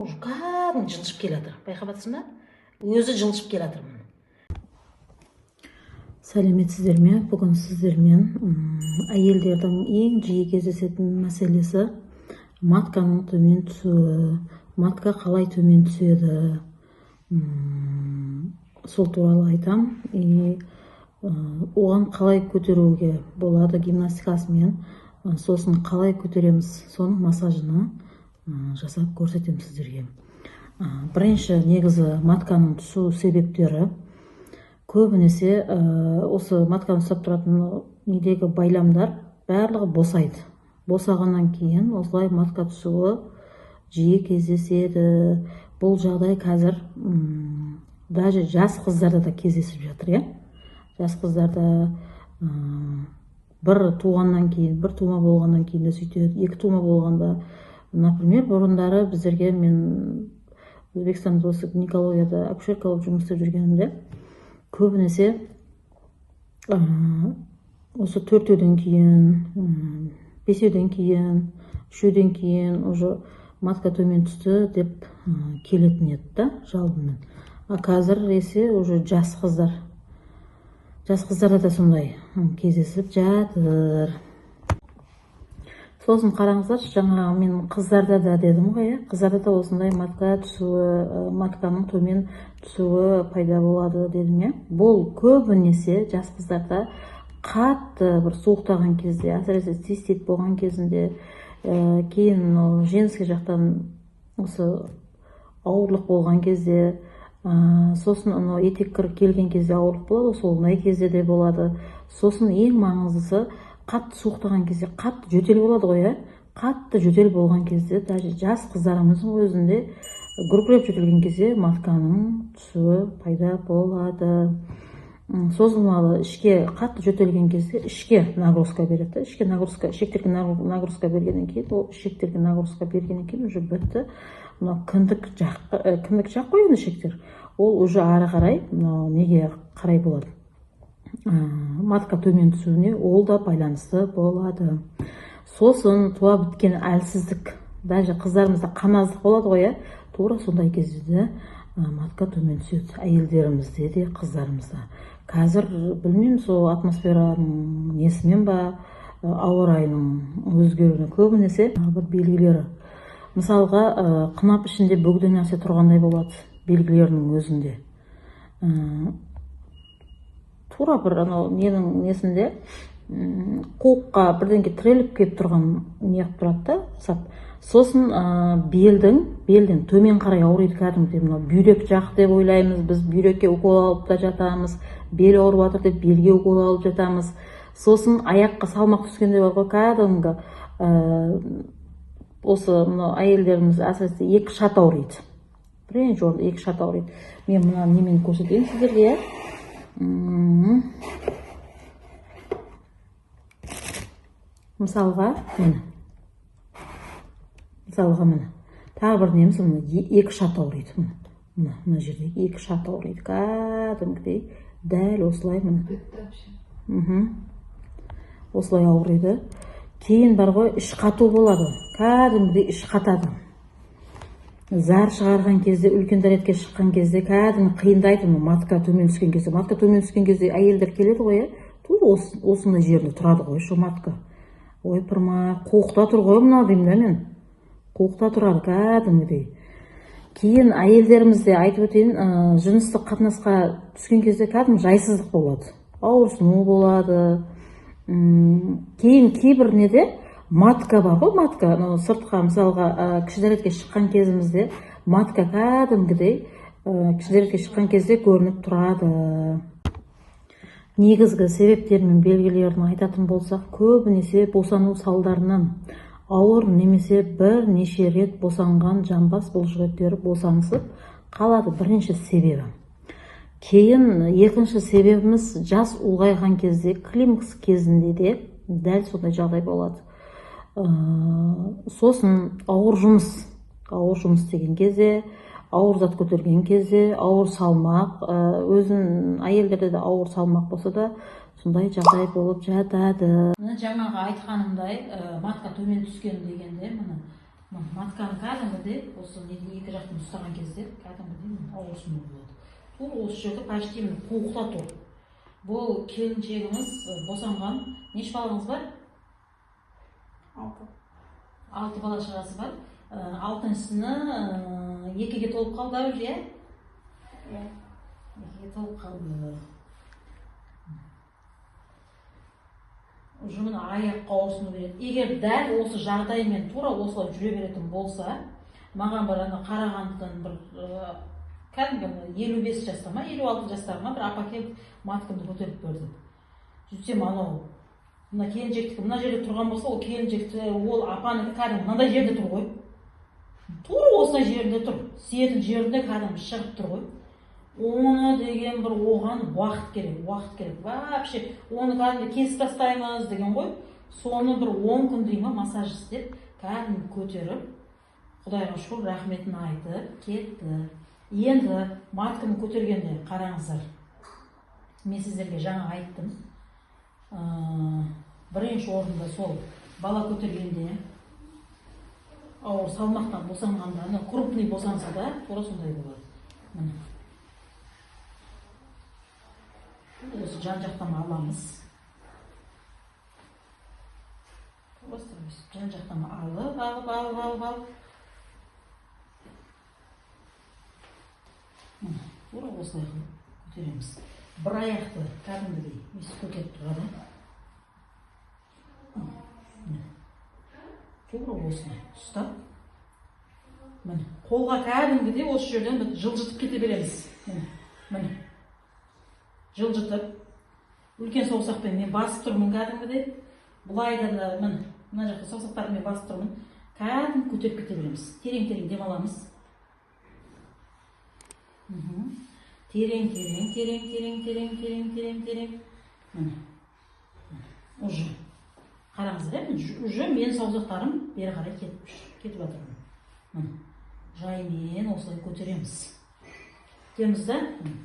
Уже кәдімгі жылжып келе жатыр. Байқап жатырсың ба? Өзі жылжып келе жатыр. Сәлеметсіздер ме? Бүгін сіздермен әйелдердің ең жиі кездесетін мәселесі матканың төмен түсуі, матка қалай төмен түседі, сол туралы айтам. Оған қалай көтеруге болады гимнастикасымен, сосын қалай көтереміз, соның массажыны жасап көрсетем сіздерге. Бірінші негізі матканың түсу себептері көбінесе осы матканы ұстап тұратын недегі байламдар барлығы босайды. Босағаннан кейін осылай матка түсуі жиі кездеседі. Бұл жағдай қазір даже жас қыздарда да кездесіп жатыр, жас қыздарда бір туғаннан кейін, бір тума болғаннан кейін де сөйтеді. Екі тума болғанда, например, бұрындары біздерге, мен Өзбекстанда осы гинекологияда акушерка болып жұмыс істеп жүргенімде, көбінесе осы 4-ден кейін, 5-ден кейін, 3-ден кейін уже матка төмен түсті деп келетін еді жалбымен. Қазір есе уже жас қыздарда да сондай кездесіп жатыр. Сосын қараңыздар, жаңа мен қыздарда да дедім ғой, қыздарда да осындай матка түсуі, матканың төмен түсуі пайда болады дедім. Бұл көбінесе жас қыздарда қатты бір суықтаған кезде, әсіресе цистит болған кезінде, кейін женский жақтан осы ауырлық болған кезде, сосын етек кір келген кезде ауырлық болады, солындай кезде де болады. Сосын ең маңыздысы қатты суықтаған кезде, қатты жөтел болады ғой, қатты жөтел болған кезде, даже жас қыздарымыздың өзінде күркіреп жөтелген кезде матканың түсуі пайда болады. Созылмалы ішке қатты жөтелген кезде ішке нагрузка береді. Ішке нагрузка, ішектерге нагрузка бергеннен кейін, ол ішектерге нагрузка бергеннен кейін уже бітті. Кіндік жақ қой енді ішектер. Ол уже ары қарай неге қарай болады? Матка төмен түсуіне ол да байланысты болады. Сосын туа біткен әлсіздік, даже қыздарымызда қаназдық болады ғой, тура сондай кезде матка төмен түседі. Әйелдерімізде де, қыздарымызда. Қазір білмеймін, сол атмосфераның несімен ба, ауа райының өзгеруіне көбінесе бір белгілері. Мысалға, қынап ішінде бөгде нәрсе тұрғандай болады, белгілерінің өзінде. Тура бір ненің несінде қуыққа бірдеңке тіреліп келіп тұрған неғып тұрады да, сосын белден төмен қарай ауырайды кәдімгідей. Бүйрек жақ деп ойлаймыз, біз бүйрекке укол алып та жатамыз, бел ауырып жатыр деп белге укол алып жатамыз. Сосын аяққа салмақ түскенде бар ғой, кәдімгі осы әйелдеріміз әсіресе екі шат ауырайды. Бірінші орында екі шат ауырайды. Мен мына немен көрсетейін сіздерге. Мысалға міне. Тағы бір неміз, екі шат ауырайды. Мына жерде екі шат ауырайды. Кәдімгідей дәл осылай міне. Осылай ауырайды. Кейін бар ғой, іш қату болады. Кәдімгідей іш қатады. Зар шығарған кезде, үлкен дәретке шыққан кезде кәдімгі қиындайды матка төмен түскен кезде. Матка төмен түскен кезде әйелдер келеді ғой, тура осындай жерінде тұрады ғой, шу матка. Ой, пырма, қуықта тұр ғой мына деймін мен. Қуықта тұрады кәдімгідей. Кейін әйелдерімізде айтып өтейін, жыныстық қатынасқа түскен кезде кәдімгі жайсыздық болады. Ауырсыну болады. Кейін кейбір неде матка бар ғой, матка, сыртқа мысалға кіші дәретке шыққан кезімізде матка кәдімгідей кіші дәретке шыққан кезде көрініп тұрады. Негізгі себептер мен белгілерін айтатын болсақ, көбінесе босану салдарынан ауыр немесе бірнеше рет босанған жамбас бұлшықеттері босанысып қалады, бірінші себебі. Кейін екінші себебіміз жас ұлғайған кезде, климакс кезінде де дәл сондай жағдай болады. Сосын ауыр жұмыс деген кезде, ауыр зат көтерген кезде, ауыр салмақ, өзін әйелдерде де ауыр салмақ болса да сондай жағдай болып жатады. Жаңағы айтқанымдай матка төмен түскен дегенде, матканы кәдімгідей осы екі жақтан ұстаған кезде кәдімгідей ауырсыну болады. Тура осы жерде почти қуықта тұр. Бұл келіншегіміз босанған. Неше балаңыз бар? 6 бала шағасы бар. 6-шысына 2-ге толып қалды уже, иә? 2-ге толып қалды. Уже мына аяққа ауырсыну береді. Егер дәл осы жағдаймен тура осылай жүре беретін болса, маған бір Қарағандыдан бір кәдімгі 55 жаста ма, 56 жастағы бір апа келіп маткамды көтеріп берді. Сөйтсем анау мына келіншектікі мына жерде тұрған болса, ол келіншекті ол апанікі кәдімгі мынандай жерде тұр ғой. Тура осылай жерінде тұр. Сиетін жерінде кәдімгі шығып тұр ғой. Оны деген бір оған уақыт керек. Вообще оны кәдімгі кесіп тастаймыз деген ғой. Соны бір 10 күн дейін массаж істеп, кәдімгі көтеріп, Құдайға шүкір рахметін айтып кетті. Енді матканы көтергенде қараңыздар. Мен сіздерге жаңа айттым. Бірінші орында сол бала көтергенде ауыр салмақтан босанғанда, крупный босанса да, тура сондай болады. Осы жан-жақтан аламыз. Жан-жақтан алып. Тура осылай көтереміз. Бір аяқты кәдімгідей өйстіп көтеріп тұрады. Тура осылай ұстап. Қолға кәдімгідей осы жерден жылжытып кете береміз. Жылжытып, үлкен саусақпен мен басып тұрмын кәдімгідей. Бұлайда да мына жақта саусақтарымен басып тұрмын. Кәдімгі көтеріп кете береміз. Терең демаламыз. Терең. Уже. Қараңыздар, уже мен саусақтарым бері қарай кетіп жатырмын. Жаймен осылай көтереміз. Кетеміз да,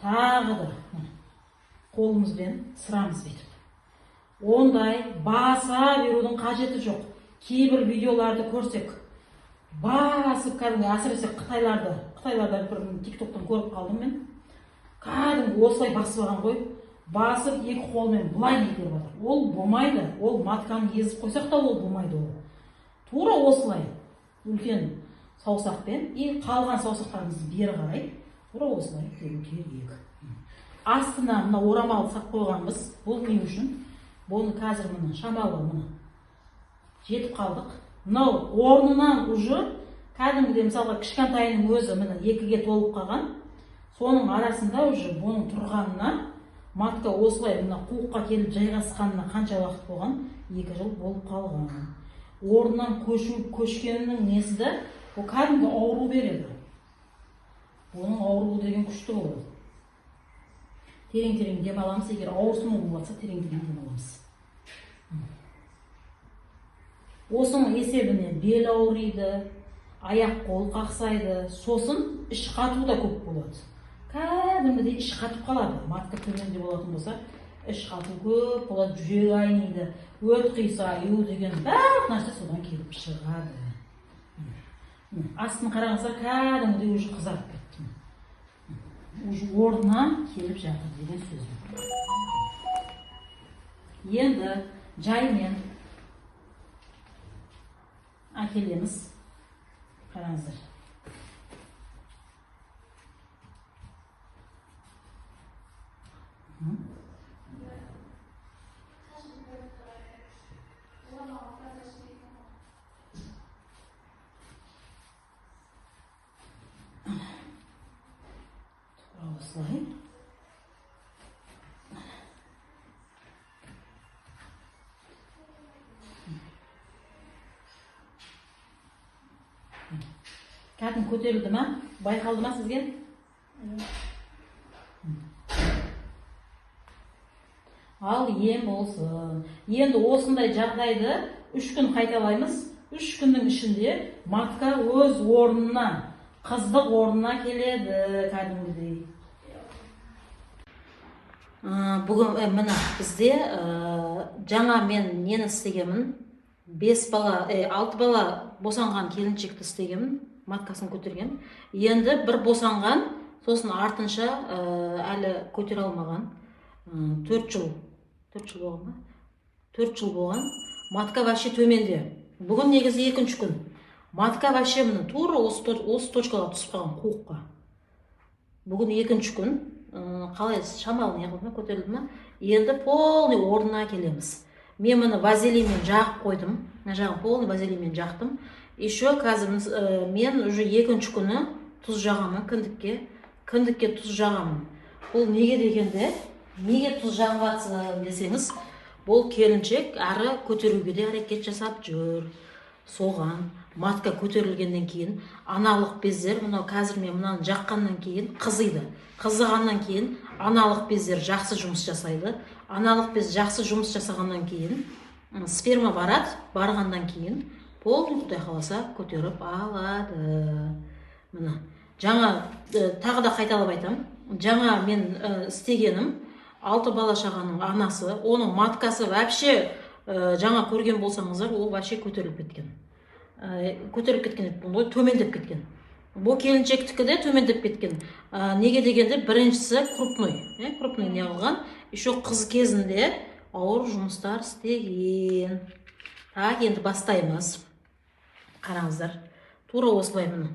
тағы да қолымызбен сырамыз бетіп. Ондай баса берудің қажеті жоқ. Кейбір видеоларды көрсек, басып кәдімгі әсіресе Қытайларда бір тиктоктан көріп қалдым мен. Кәдімгі осылай басып алған ғой. Басып екі қолмен бұлай кетіп жатыр. Ол болмайды. Ол матканы езіп қойсақ та ол болмайды ол. Тура осылай үлкен саусақпен қалған саусақтарымызды бері қарай тура осылай келу керек. Астына мына орамал сақ қойғанбыз. Бұл не үшін? Бұны қазір шамалы жетіп қалдық. Мынау орнынан уже кәдімгідей мысалға кішкентайының өзі 2-ге толып қалған. Соның арасында уже бұның тұрғанына матка осылай қуыққа келіп жайғасқанына қанша уақыт болған? 2 жыл болып қалған. Орнынан көшкенінің несі де бұл кәдімгі ауру береді. Оның ауруы деген күшті болады. Терең демаламыз. Егер ауырсыну болса терең демаламыз. Осының есебіне бел ауырайды, аяқ қол қақсайды, сосын іш қату да көп болады. Кәдімгідей іш қатып қалады. Матка төменде болатын болса, іш қату көп болады, жүрегі айниды, өт қисаю деген барлық нәрсе содан келіп шығады. Астын қараңыздар, кәдімгідей уже қызарып кетті. Уже орнына келіп жатыр деген сөз. Енді жаймен әкелеміз. Қараңыздар. Осылай. Кәдім көтерілді ма? Байқалды ма сізге? Ал ем болсын. Енді осындай жағдайды 3 күн қайталаймыз. 3 күннің ішінде матка өз орнына, қыздық орнына келеді кәдімгідей. Бүгін мына бізде жаңа мен нені істегенмін? бала, 6 бала босанған келіншекті істегенмін, маткасын көтерген. Енді бір босанған, сосын артынша әлі көтере алмаған. 4 жыл болған ба? 4 жыл болған. Матка вообще төменде. Бүгін негізі 2-ші күн. Матка вообще міне тура осы точкаға түсіп қалған, қуыққа. Бүгін 2-ші күн. Қалай шамалы неғылма, көтерілді ма? Енді полный орнына келеміз. Мен мұны вазелинмен жағып қойдым. Мына жағын полный вазелинмен жақтым. Еще қазір мен уже 2-ші күні тұз жағамын кіндікке. Кіндікке тұз жағамын. Бұл неге дегенде, неге тұз жағып жатсың десеңіз, бұл келіншек ары көтеруге де әрекет жасап жүр. Соған матка көтерілгеннен кейін аналық бездер, мынау қазір мен мынаны жаққаннан кейін қызиды. Қызығаннан кейін аналық бездер жақсы жұмыс жасайды. Аналық без жақсы жұмыс жасағаннан кейін сперма барғаннан кейін полный Құдай қаласа көтеріп алады. Мына жаңа тағы да қайталап айтамын. Жаңа мен істегенім 6 бала шағаның анасы, оның маткасы вообще жаңа көрген болсаңыздар, ол вообще көтеріліп кеткен. Төмендеп кеткен. Бұл келіншектікі де төмендеп кеткен. Неге дегенде, біріншісі крупный не қылған, еще қыз кезінде ауыр жұмыстар істеген. Так, енді бастаймыз. Қараңыздар, тура осылай міне.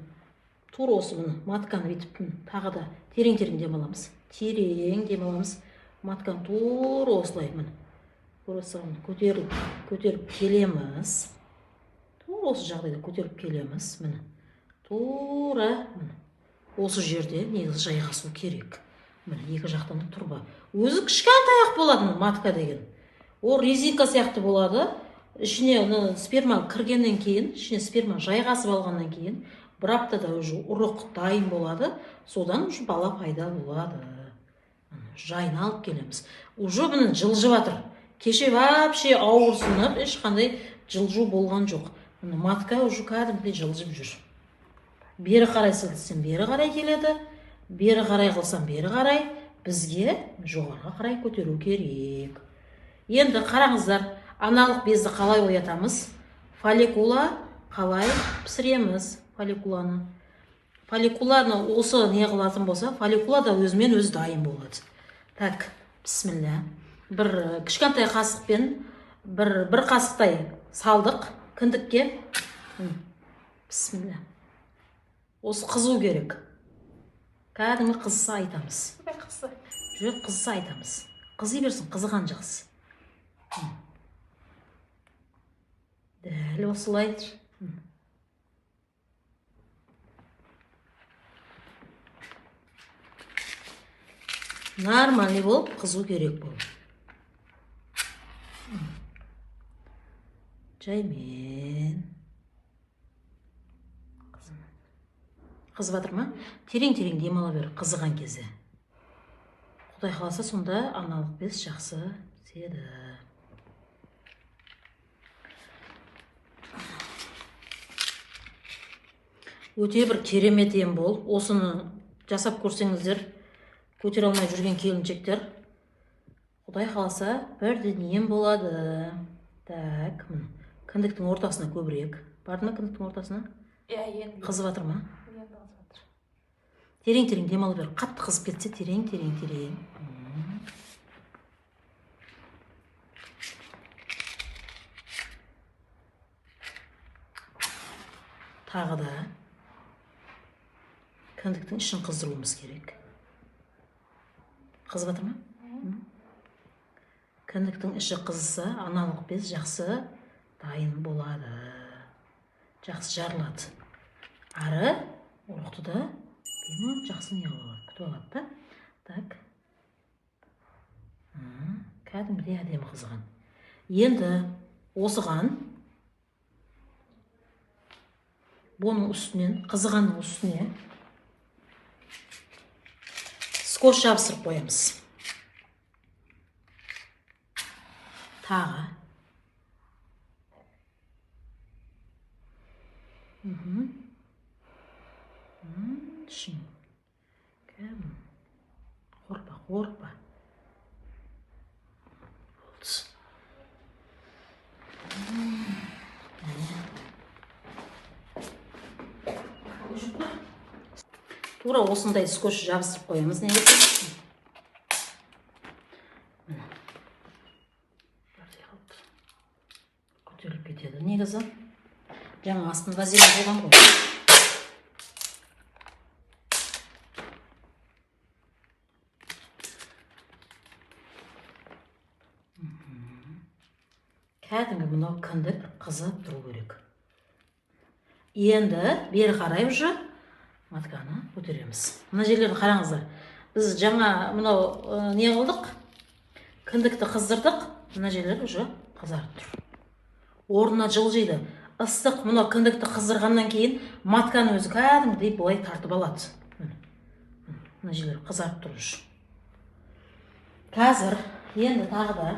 Тура осы міне, матканы бүйтіп тағы да терең демаламыз. Терең демаламыз. Матканы тура осылай міне. Көтеріп келеміз. Тура осы жағдайда көтеріп келеміз. Міне. Тура міне. Осы жерде негізі жайғасу керек. Міне, екі жақтан тұрба. Өзі кішкентай болады матка деген. Ол резинка сияқты болады. Ішіне сперма кіргеннен кейін, ішіне сперма жайғасып алғаннан кейін, бір аптада уже ұрық дайын болады. Содан уже бала пайда болады. Жайына алып келеміз. Уже міне жылжып жатыр. Кеше вообще ауырсынып, ешқандай жылжу болған жоқ. Матка уже кәдімгідей жылжып жүр. Бері қарай сілтесем бері қарай келеді, бері қарай қылсам бері қарай, бізге жоғарға қарай көтеру керек. Енді қараңыздар, аналық безді қалай оятамыз? Фолликула қалай пісіреміз? Фолликуланы осы не қылатын болса, фолликула да өзімен өзі дайын болады. Так, бісміллә. Бір кішкентай қасықпен бір қасықтай салдық кіндікке. Бісміллә. Осы қызу керек. Кәдімгі қызса айтамыз. Жоқ, қызса айтамыз. Қызы берсін, қызыған жақсы. Дәл осылай. Нормальный болып, қызу керек болып. Жаймен. Қызып жатыр ма? Терең демала бер, қызыған кезде. Құдай қаласа сонда аналық без жақсы седі. Өте бір керемет ем бол. Осыны жасап көрсеңіздер, көтере алмай жүрген келіншектер, Құдай қаласа бірден ем болады. Так, кіндіктің ортасына көбірек. Барды ма кіндіктің ортасына? Қызып жатыр ма? Терең демалы бер. Қатты қызып кетсе, терең. Тағы да кіндіктің ішін қыздыруымыз керек. Қызып жатыр ма? Кіндіктің іші қызса, аналық без жақсы дайын болады. Жақсы жарылады. Ары ұрықты да жақсы не алады, күтіп алады да. Так. Кәдімгідей әдемі қызған. Енді осыған бұның үстінен, қызығанның үстіне скотч жабыстырып қоямыз. Тағы. Шын. Кәм. Қорпа. тура осындай скотч жабыстырып қоямыз негізі. Көтеріліп кетеді негізі. Жаңа астын вазелин болған ғой. Кәдімгі мынау кіндік қызып тұру керек. Енді бері қарай уже матканы көтереміз. Мына жерлерді қараңыздар. Біз жаңа мынау не қылдық? Кіндікті қыздырдық. Мына жерлер уже қызарып тұр. Орнына жылжиды. Ыстық мынау кіндікті қыздырғаннан кейін матканы өзі кәдімгідей былай тартып алады. Мына жерлер қызарып тұр уже. Қазір енді тағы да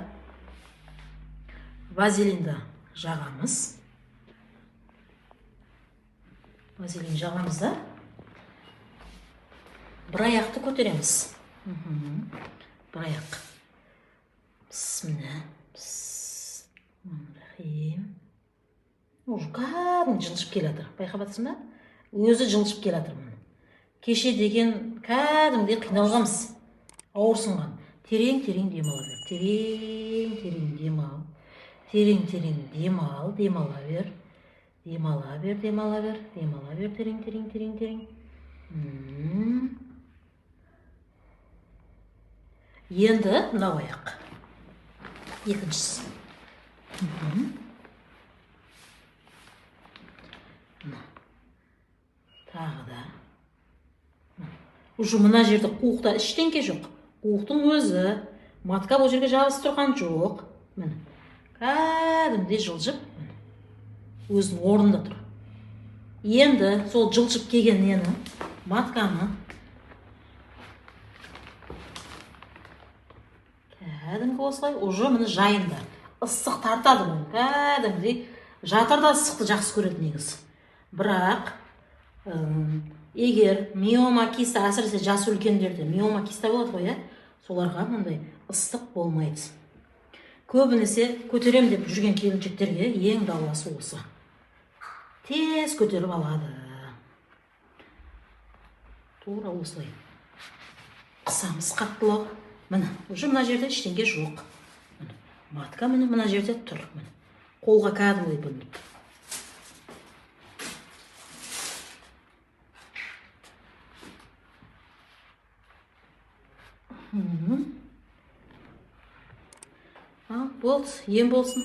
вазелинді жағамыз. Вазелин жағамыз да бір аяқты көтереміз. Бір аяқ. Бісміллә. Рахим. Уже кәдімгі жылжып келатыр. Байқап жатырсың ба? Өзі жылжып келатыр. Кеше деген кәдімгідей қиналғанбыз. Ауырсынған. Терең-терең демала бер. Терең-терең демал. Терең-терең демал, демала бер. Демала бер, демала бер. Демала бер, терең-терең. Енді мынау аяқ. Екіншісі. Тағы да. Уже мына жерді қуықта іштенке жоқ. Қуықтың өзі. Матка бұл жерге жабысып тұрған жоқ. Міне. Кәдімгідей жылжып, өзінің орнында тұр. Енді сол жылжып келген нені, матканы кәдімгі осылай, уже міне жайында. Ыстық тартады мұны, кәдімгідей. Жатырда ыстықты жақсы көреді негізі. Бірақ, егер миома киста, әсіресе жас үлкендерде миома киста болады ғой, соларға мындай ыстық болмайды. Көбінесе көтерем деп жүрген келіншектерге ең дауласы осы. Тез көтеріп алады. Тура осылай. Қысамыз қаттылау. Міне, уже мына жерде ештеңе жоқ. Матка міне мына жерде тұр. Қолға кәдімгідей білмейді. Болды, ем болсын.